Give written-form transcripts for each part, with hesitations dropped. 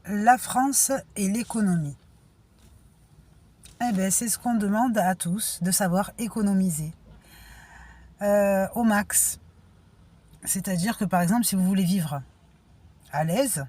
la France et l'économie. Eh bien, c'est ce qu'on demande à tous, de savoir économiser au max. C'est-à-dire que, par exemple, si vous voulez vivre à l'aise,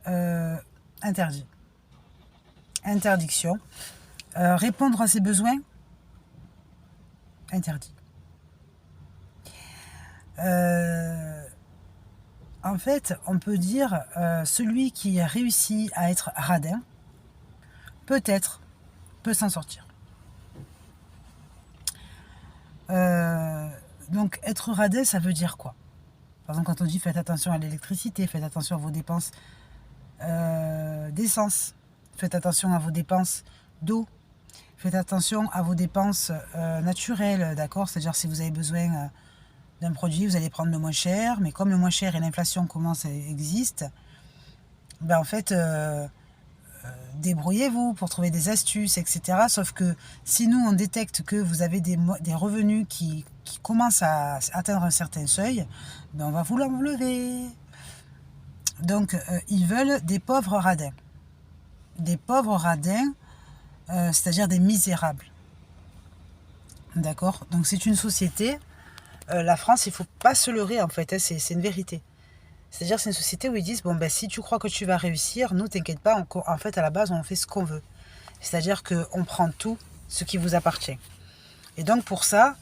interdit. Interdiction. Répondre à ses besoins, interdit. En fait, on peut dire celui qui a réussi à être radin, peut-être, peut s'en sortir. Donc, être radin, ça veut dire quoi? Par exemple, quand on dit faites attention à l'électricité, faites attention à vos dépenses d'essence, faites attention à vos dépenses d'eau, faites attention à vos dépenses naturelles, d'accord? C'est-à-dire si vous avez besoin d'un produit, vous allez prendre le moins cher, mais comme le moins cher et l'inflation existe, ben en fait, débrouillez-vous pour trouver des astuces, etc. Sauf que si nous, on détecte que vous avez des revenus qui commencent à atteindre un certain seuil, ben on va vous l'enlever. Donc, ils veulent des pauvres radins. Des pauvres radins, c'est-à-dire des misérables. D'accord? Donc, c'est une société. La France, il ne faut pas se leurrer, en fait. Hein, c'est une vérité. C'est-à-dire, c'est une société où ils disent, bon, ben, si tu crois que tu vas réussir, nous, t'inquiète pas, en fait, à la base, on fait ce qu'on veut. C'est-à-dire qu'on prend tout ce qui vous appartient. Et donc, pour ça,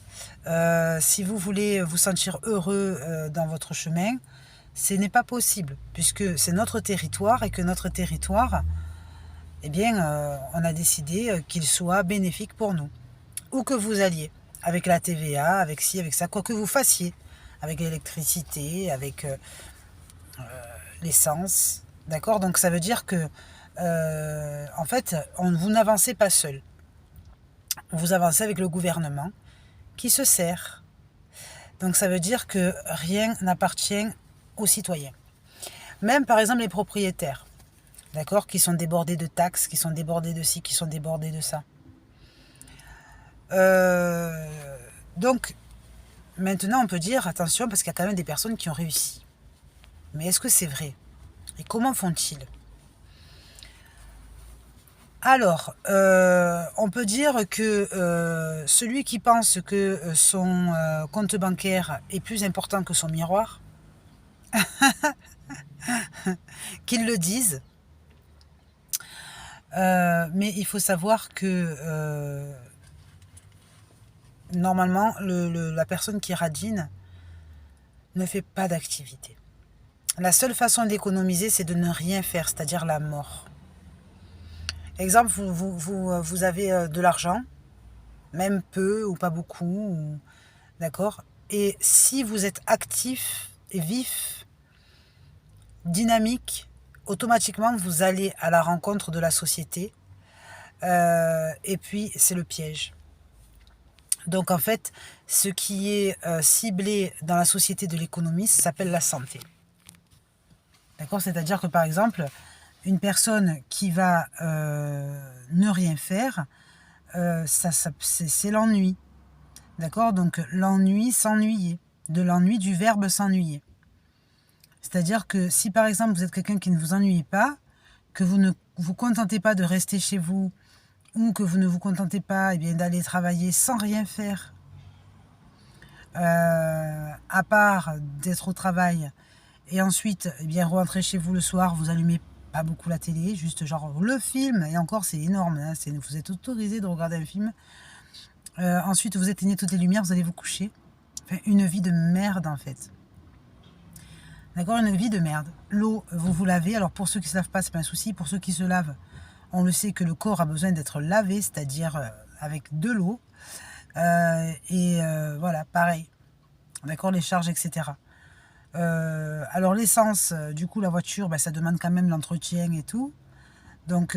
si vous voulez vous sentir heureux dans votre chemin, ce n'est pas possible, puisque c'est notre territoire et que notre territoire, eh bien, on a décidé qu'il soit bénéfique pour nous. Où que vous alliez, avec la TVA, avec ci, avec ça, quoi que vous fassiez, avec l'électricité, avec l'essence, d'accord? Donc ça veut dire que, en fait, vous n'avancez pas seul. Vous avancez avec le gouvernement qui se sert. Donc ça veut dire que rien n'appartient aux citoyens. Même par exemple les propriétaires, d'accord, qui sont débordés de taxes, qui sont débordés de ci, qui sont débordés de ça. Donc maintenant on peut dire attention parce qu'il y a quand même des personnes qui ont réussi. Mais est-ce que c'est vrai? Et comment font-ils? Alors, on peut dire que celui qui pense que son compte bancaire est plus important que son miroir, qu'il le dise. Mais il faut savoir que normalement, la personne qui radine ne fait pas d'activité. La seule façon d'économiser, c'est de ne rien faire, c'est-à-dire la mort. Exemple, vous avez de l'argent, même peu ou pas beaucoup, d'accord? Et si vous êtes actif et vif, dynamique, automatiquement vous allez à la rencontre de la société. Et puis c'est le piège. Donc en fait, ce qui est ciblé dans la société de l'économie, ça s'appelle la santé. D'accord? C'est-à-dire que par exemple, une personne qui va ne rien faire, c'est l'ennui. D'accord? Donc l'ennui, s'ennuyer. De l'ennui, du verbe s'ennuyer. C'est-à-dire que si par exemple vous êtes quelqu'un qui ne vous ennuie pas, que vous ne vous contentez pas de rester chez vous, ou que vous ne vous contentez pas eh bien, d'aller travailler sans rien faire, à part d'être au travail, et ensuite eh bien, rentrer chez vous le soir, vous allumez pas beaucoup la télé, juste genre le film, et encore c'est énorme, hein, vous êtes autorisé de regarder un film. Ensuite vous éteignez toutes les lumières, vous allez vous coucher. Enfin, une vie de merde en fait. D'accord, une vie de merde. L'eau, vous vous lavez. Alors pour ceux qui ne se lavent pas, c'est pas un souci. Pour ceux qui se lavent, on le sait que le corps a besoin d'être lavé, c'est-à-dire avec de l'eau. Voilà, pareil. D'accord, les charges, etc. Alors l'essence, du coup, la voiture, ça demande quand même l'entretien et tout. Donc,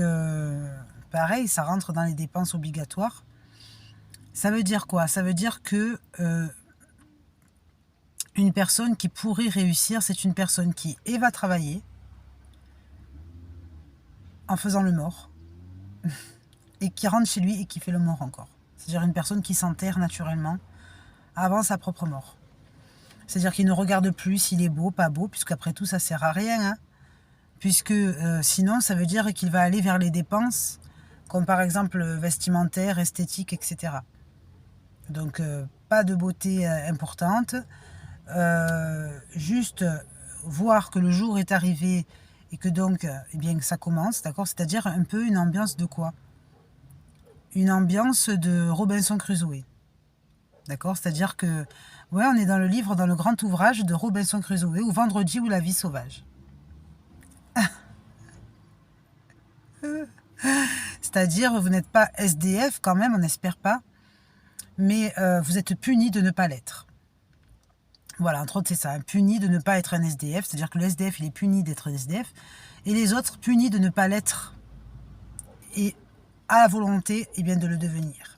pareil, ça rentre dans les dépenses obligatoires. Ça veut dire quoi? Ça veut dire que une personne qui pourrait réussir, c'est une personne qui va travailler en faisant le mort et qui rentre chez lui et qui fait le mort encore. C'est-à-dire une personne qui s'enterre naturellement avant sa propre mort. C'est-à-dire qu'il ne regarde plus s'il est beau, pas beau, puisqu'après tout, ça sert à rien. Hein. puisque sinon, ça veut dire qu'il va aller vers les dépenses, comme par exemple vestimentaire, esthétique, etc. Donc, pas de beauté importante, juste voir que le jour est arrivé et que donc, eh bien, ça commence, d'accord? C'est-à-dire un peu une ambiance de quoi? Une ambiance de Robinson Crusoe, d'accord? C'est-à-dire que, ouais, on est dans le livre, dans le grand ouvrage de Robinson Crusoe, ou Vendredi ou la vie sauvage. C'est-à-dire, vous n'êtes pas SDF quand même, on n'espère pas, mais vous êtes puni de ne pas l'être. Voilà, entre autres, c'est ça, puni de ne pas être un SDF, c'est-à-dire que le SDF, il est puni d'être un SDF, et les autres punis de ne pas l'être, et à la volonté, eh bien, de le devenir.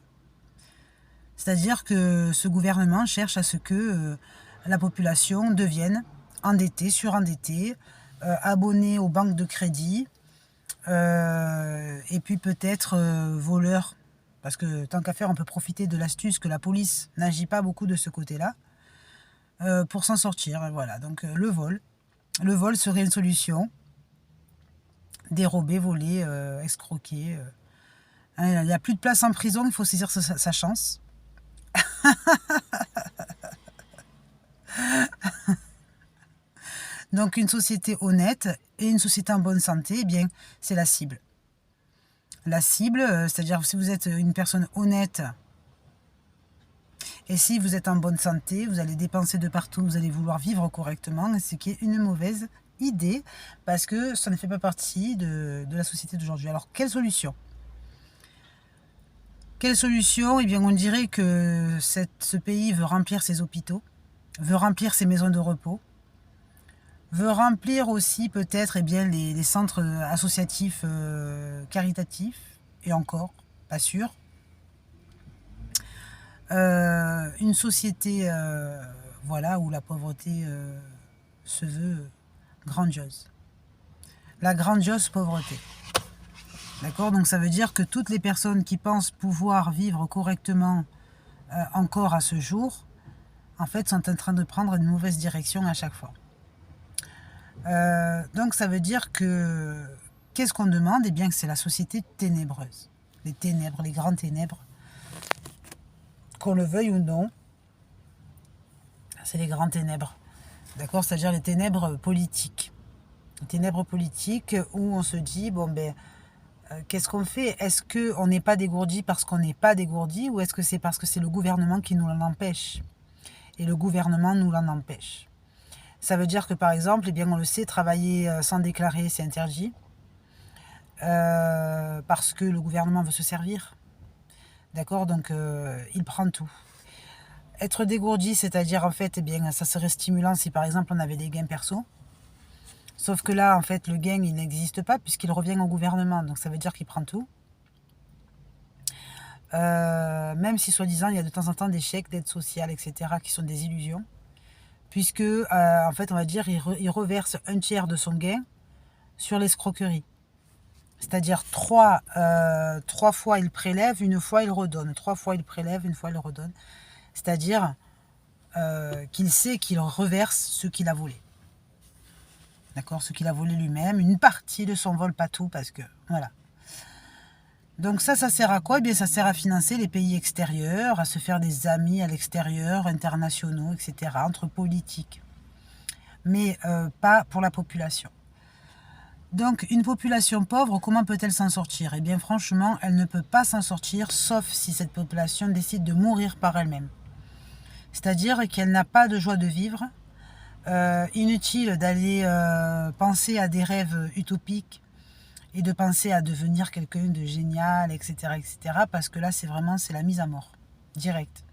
C'est-à-dire que ce gouvernement cherche à ce que la population devienne endettée, surendettée, abonnée aux banques de crédit, et puis peut-être voleur, parce que tant qu'à faire, on peut profiter de l'astuce que la police n'agit pas beaucoup de ce côté-là, pour s'en sortir. Voilà, donc le vol. Le vol serait une solution. Dérober, voler, escroquer. Il n'y a plus de place en prison, il faut saisir sa chance. Donc une société honnête et une société en bonne santé, eh bien, c'est la cible. La cible, c'est-à-dire si vous êtes une personne honnête et si vous êtes en bonne santé, vous allez dépenser de partout, vous allez vouloir vivre correctement, ce qui est une mauvaise idée parce que ça ne fait pas partie de la société d'aujourd'hui. Alors, quelle solution? Quelle solution? Eh bien, on dirait que ce pays veut remplir ses hôpitaux, veut remplir ses maisons de repos, veut remplir aussi peut-être les centres associatifs caritatifs, et encore, pas sûr. Une société voilà, où la pauvreté se veut grandiose. La grandiose pauvreté. D'accord? Donc ça veut dire que toutes les personnes qui pensent pouvoir vivre correctement encore à ce jour, en fait, sont en train de prendre une mauvaise direction à chaque fois. Donc ça veut dire que qu'est-ce qu'on demande? Eh bien que c'est la société ténébreuse. Les ténèbres, les grandes ténèbres. Qu'on le veuille ou non, c'est les grandes ténèbres. D'accord? C'est-à-dire les ténèbres politiques. Les ténèbres politiques où on se dit, bon ben, qu'est-ce qu'on fait? Est-ce qu'on n'est pas dégourdi parce qu'on n'est pas dégourdi ou est-ce que c'est parce que c'est le gouvernement qui nous l'en empêche? Et le gouvernement nous l'en empêche. Ça veut dire que par exemple, eh bien, on le sait, travailler sans déclarer, c'est interdit. Parce que le gouvernement veut se servir. D'accord? Donc il prend tout. Être dégourdi, c'est-à-dire en fait, eh bien, ça serait stimulant si par exemple on avait des gains perso. Sauf que là, en fait, le gain, il n'existe pas puisqu'il revient au gouvernement. Donc ça veut dire qu'il prend tout. Même si soi-disant, il y a de temps en temps des chèques d'aide sociale, etc., qui sont des illusions. Puisque, en fait, on va dire, il reverse un tiers de son gain sur l'escroquerie. C'est-à-dire trois fois il prélève, une fois il redonne. 3 fois il prélève, une fois il redonne. C'est-à-dire qu'il sait qu'il reverse ce qu'il a volé. D'accord? Ce qu'il a volé lui-même, une partie de son vol, pas tout, parce que, voilà. Donc ça sert à quoi? Eh bien, ça sert à financer les pays extérieurs, à se faire des amis à l'extérieur, internationaux, etc., entre politiques. Mais pas pour la population. Donc, une population pauvre, comment peut-elle s'en sortir? Eh bien, franchement, elle ne peut pas s'en sortir, sauf si cette population décide de mourir par elle-même. C'est-à-dire qu'elle n'a pas de joie de vivre. Inutile d'aller penser à des rêves utopiques et de penser à devenir quelqu'un de génial, etc., etc., parce que là, c'est la mise à mort, directe.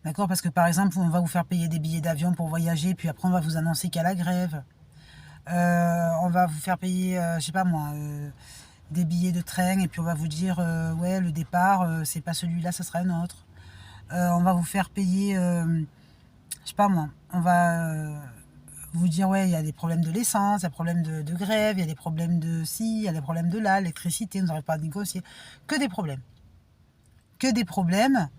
D'accord? Parce que, par exemple, on va vous faire payer des billets d'avion pour voyager, puis après, on va vous annoncer qu'il y a la grève. On va vous faire payer, je sais pas moi, des billets de train, et puis on va vous dire, ouais, le départ, c'est pas celui-là, ça sera un autre. On va vous faire payer, je sais pas moi, on va vous dire, ouais, il y a des problèmes de l'essence, il y a des problèmes de grève, il y a des problèmes de ci, il y a des problèmes de là, l'électricité, on n'arrive pas à négocier. Que des problèmes. Que des problèmes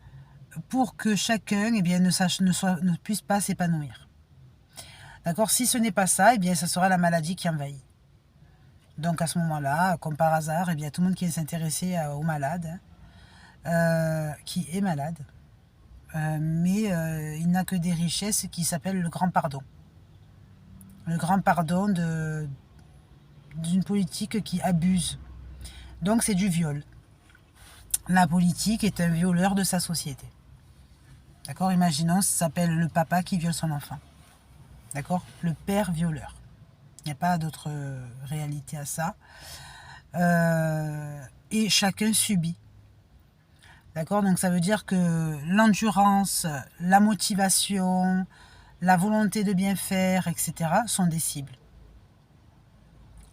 pour que chacun eh bien, ne puisse pas s'épanouir. D'accord? Si ce n'est pas ça, eh bien, ça sera la maladie qui envahit. Donc à ce moment-là, comme par hasard, eh bien, tout le monde qui s'intéressait aux malades, qui est malade, mais il n'a que des richesses qui s'appellent le grand pardon. Le grand pardon d'une politique qui abuse. Donc c'est du viol. La politique est un violeur de sa société. D'accord? Imaginons, ça s'appelle le papa qui viole son enfant. D'accord? Le père violeur. Il n'y a pas d'autre réalité à ça. Et chacun subit. D'accord? Donc ça veut dire que l'endurance, la motivation, la volonté de bien faire, etc. sont des cibles.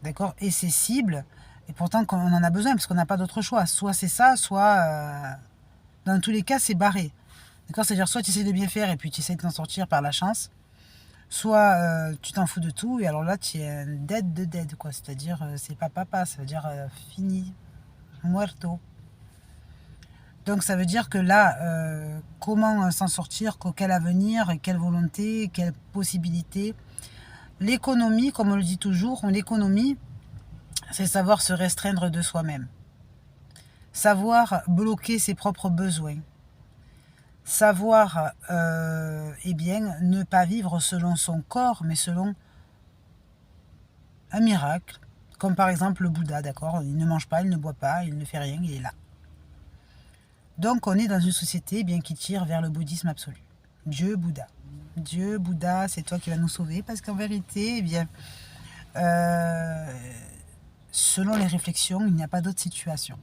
D'accord? Et ces cibles, et pourtant on en a besoin parce qu'on n'a pas d'autre choix. Soit c'est ça, soit dans tous les cas c'est barré. D'accord? C'est-à-dire soit tu essaies de bien faire et puis tu essaies de t'en sortir par la chance, soit tu t'en fous de tout et alors là tu es un dead de dead, quoi. C'est-à-dire c'est pas papa, ça veut dire fini, muerto. Donc ça veut dire que là, comment s'en sortir, quel avenir, quelle volonté, quelle possibilité. L'économie, comme on le dit toujours, l'économie, c'est savoir se restreindre de soi-même. Savoir bloquer ses propres besoins. Savoir eh bien, ne pas vivre selon son corps, mais selon un miracle. Comme par exemple le Bouddha, d'accord? Il ne mange pas, il ne boit pas, il ne fait rien, il est là. Donc on est dans une société eh bien, qui tire vers le bouddhisme absolu. Dieu, Bouddha. Dieu, Bouddha, c'est toi qui vas nous sauver, parce qu'en vérité, eh bien, selon les réflexions, il n'y a pas d'autre situation.